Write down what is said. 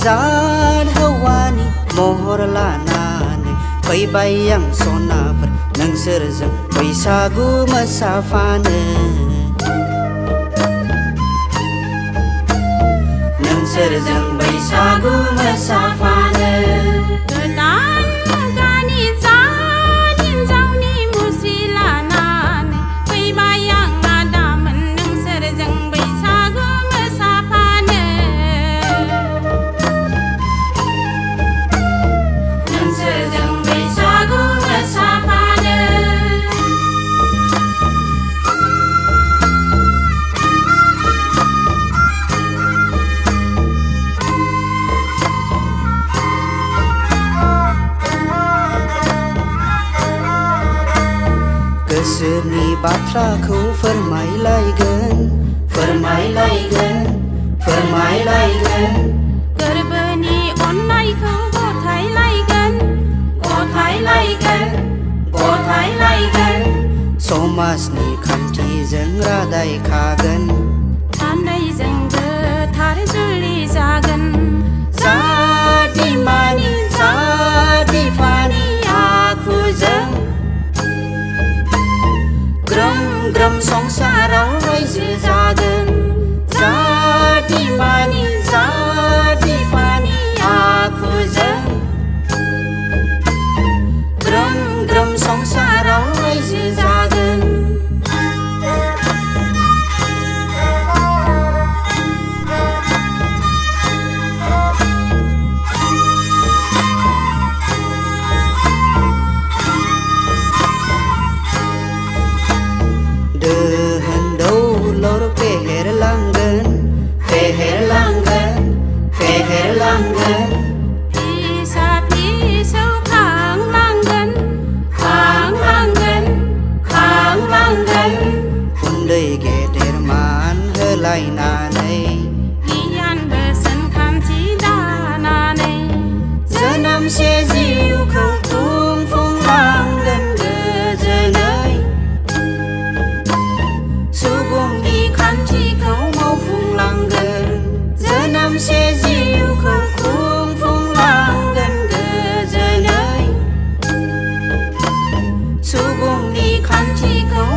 Zad hawani mohor lanane Faibai yang sonavar nang serzang Baisagu masafane Nang serzang Baisagu masafane Seni batraku fourmailaigan Fourmailaigan Fourmailaigan Gorbani onnaiku gothailaigan Gothailaigan Gothailaigan Somasni khanthijang radai khagan Sanaijang gothar juli jagan Jadi mani jadi fani akujang Gram songsarau raiju jagan Jadi mani jadi fani akujang Gram songsarau raiju jagan Pisa pisau khang langgan Khang langgan Khang langgan Undai geder man helai nanai Iyan besan khanthi dananai Janam se jiu khau tung phung langgan gejenai Subung di khanthi khau mau phung langgan Janam se jiu khau tung phung langgan gejenai Subung di khanthi khau